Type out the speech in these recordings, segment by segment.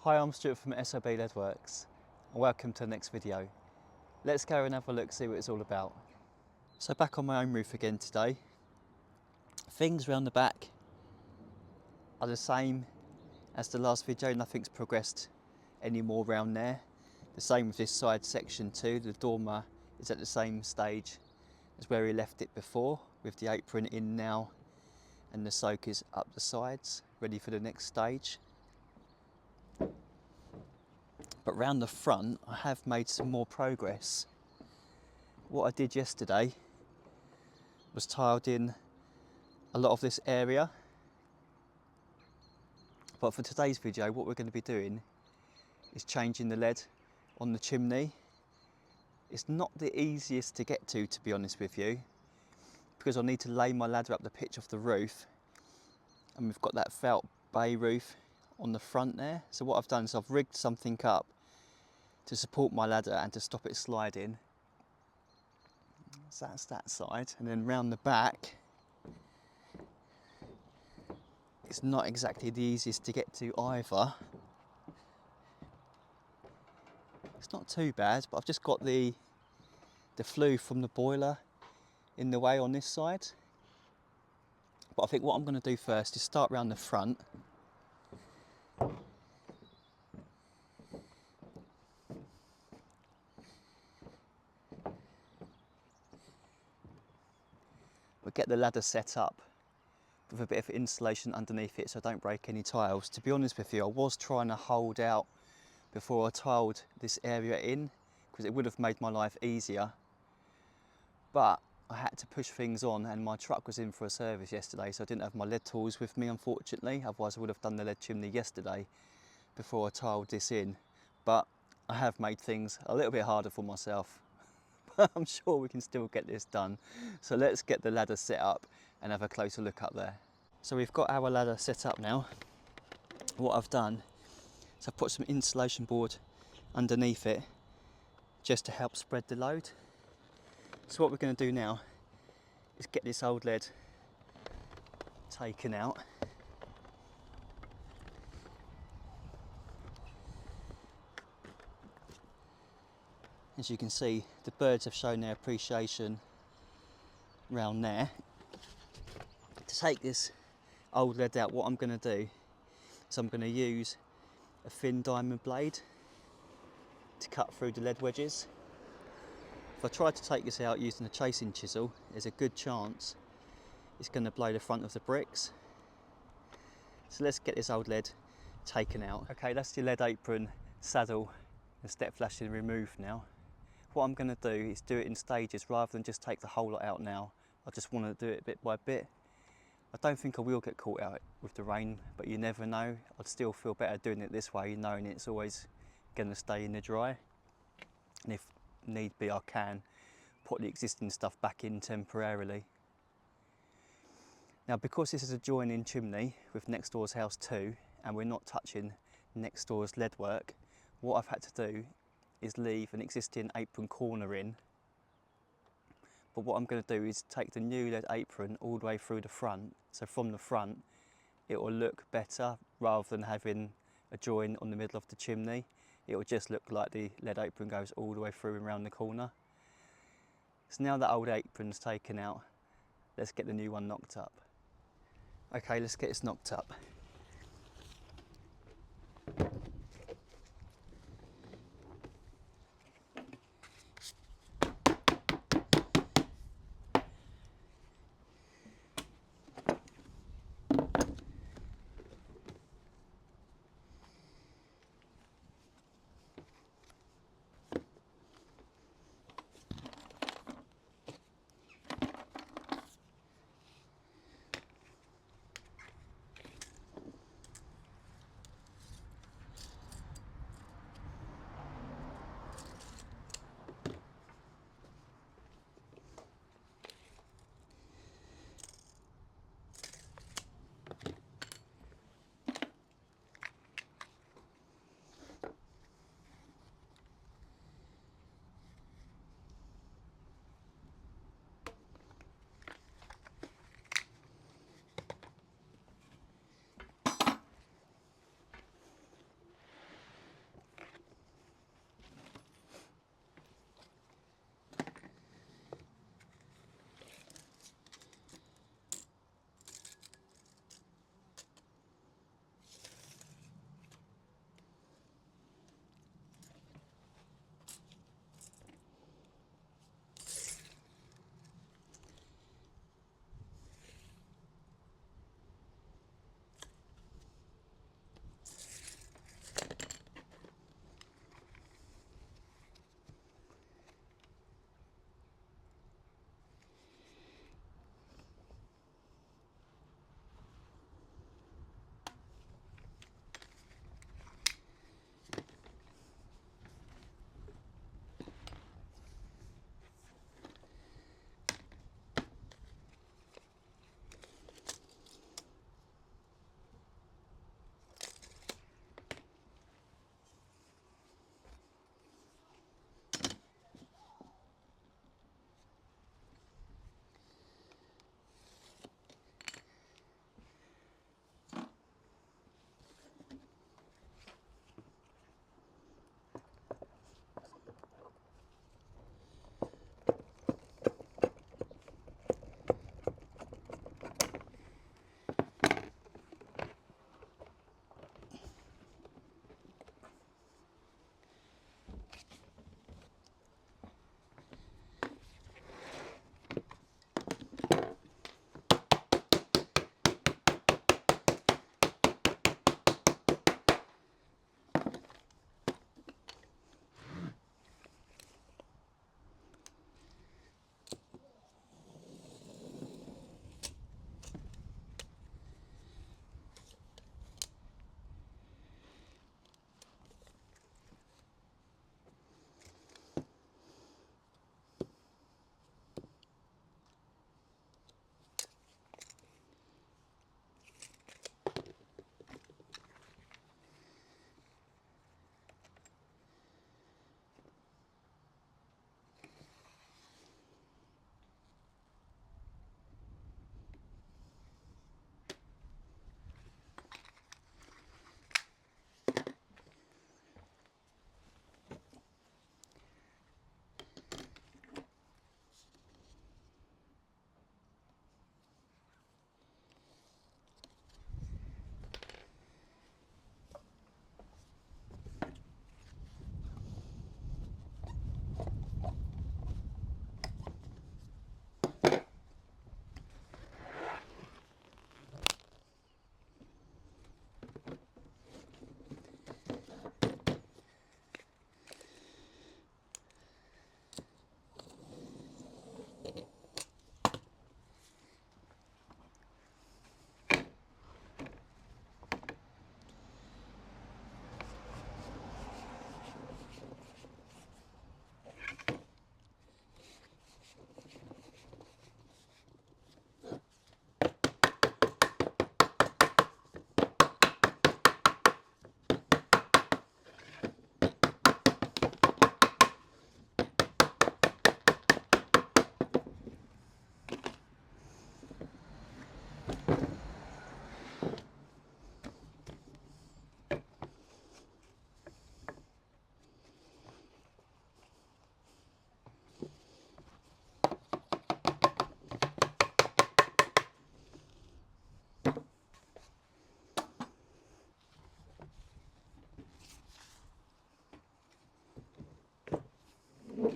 Hi, I'm Stuart from SOB Leadworks and welcome to the next video. Let's go and have a look, see what it's all about. So back on my own roof again today. Things around the back are the same as the last video, nothing's progressed any more around there. The same with this side section too, the dormer is at the same stage as where we left it before, with the apron in now and the soakers up the sides, ready for the next stage. But round the front, I have made some more progress. What I did yesterday was tiled in a lot of this area. But for today's video, what we're going to be doing is changing the lead on the chimney. It's not the easiest to get to be honest with you, because I need to lay my ladder up the pitch of the roof, and we've got that felt bay roof on the front there. So what I've done is I've rigged something up to support my ladder and to stop it sliding. So that's that side, and then round the back, it's not exactly the easiest to get to either. It's not too bad, but I've just got the flue from the boiler in the way on this side. But I think what I'm going to do first is start round the front. We'll get the ladder set up with a bit of insulation underneath it so I don't break any tiles. To be honest with you, I was trying to hold out before I tiled this area in, because it would have made my life easier. But I had to push things on, and my truck was in for a service yesterday, so I didn't have my lead tools with me, unfortunately. Otherwise I would have done the lead chimney yesterday before I tiled this in. But I have made things a little bit harder for myself. But I'm sure we can still get this done. So let's get the ladder set up and have a closer look up there. So we've got our ladder set up now. What I've done is I've put some insulation board underneath it just to help spread the load. So what we're going to do now is get this old lead taken out. As you can see, the birds have shown their appreciation round there. To take this old lead out, what I'm going to do is I'm going to use a thin diamond blade to cut through the lead wedges. If I try to take this out using a chasing chisel, there's a good chance it's going to blow the front of the bricks. So let's get this old lead taken out. Okay, that's the lead apron, saddle and step flashing removed now. What I'm going to do is do it in stages rather than just take the whole lot out now. I just want to do it bit by bit. I don't think I will get caught out with the rain, but you never know. I'd still feel better doing it this way, knowing it's always going to stay in the dry. And if need be, I can put the existing stuff back in temporarily. Now, because this is a join-in chimney with next door's house too, and we're not touching next door's lead work, what I've had to do is leave an existing apron corner in. But what I'm going to do is take the new lead apron all the way through the front, so from the front it will look better rather than having a join on the middle of the chimney. It will just look like the lead apron goes all the way through and around the corner. So now that old apron's taken out, let's get the new one knocked up. Okay, let's get this knocked up.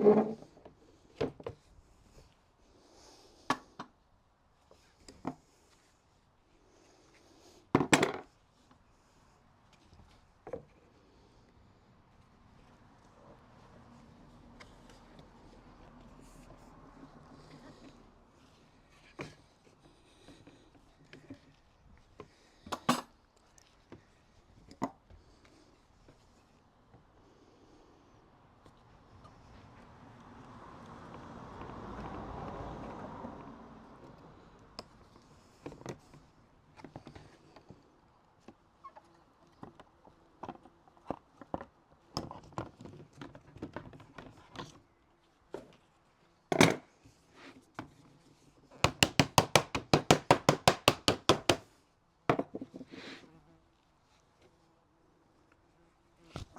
Oh,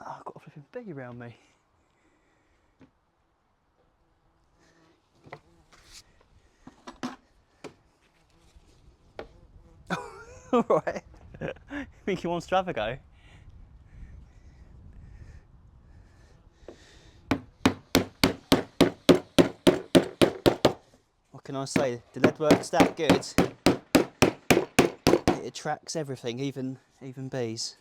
I've got a flipping bee around me. Alright. Think he wants to have a go? What can I say? The lead work's that good. It attracts everything, even bees.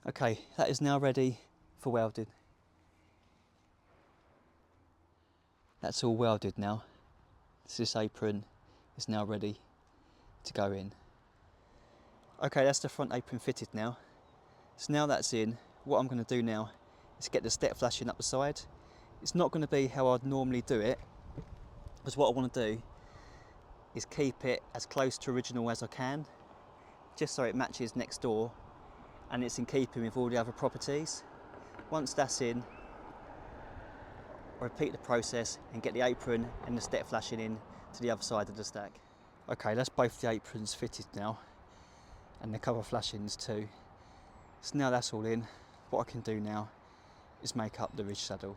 Okay, that is now ready for welding. That's all welded now. So this apron is now ready to go in. Okay, that's the front apron fitted now. So now that's in, what I'm going to do now is get the step flashing up the side. It's not going to be how I'd normally do it, because what I want to do is keep it as close to original as I can, just so it matches next door and it's in keeping with all the other properties. Once that's in, I'll repeat the process and get the apron and the step flashing in to the other side of the stack. Okay, that's both the aprons fitted now, and the cover flashings too. So now that's all in, what I can do now is make up the ridge saddle.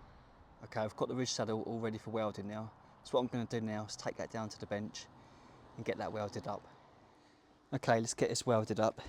Okay, I've got the ridge saddle all ready for welding now. So what I'm going to do now is take that down to the bench and get that welded up. Okay, let's get this welded up.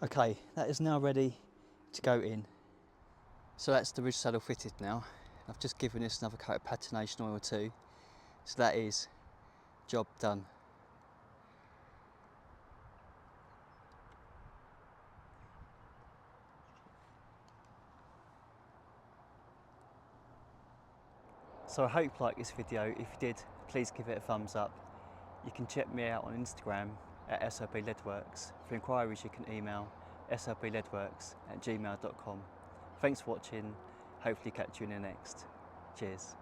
Okay, that is now ready to go in. So that's the ridge saddle fitted now. I've just given this another coat of patination oil too. So that is job done. So I hope you liked this video. If you did, please give it a thumbs up. You can check me out on Instagram at slbleadworks. For inquiries you can email slbleadworks@gmail.com. Thanks for watching, hopefully catch you in the next. Cheers.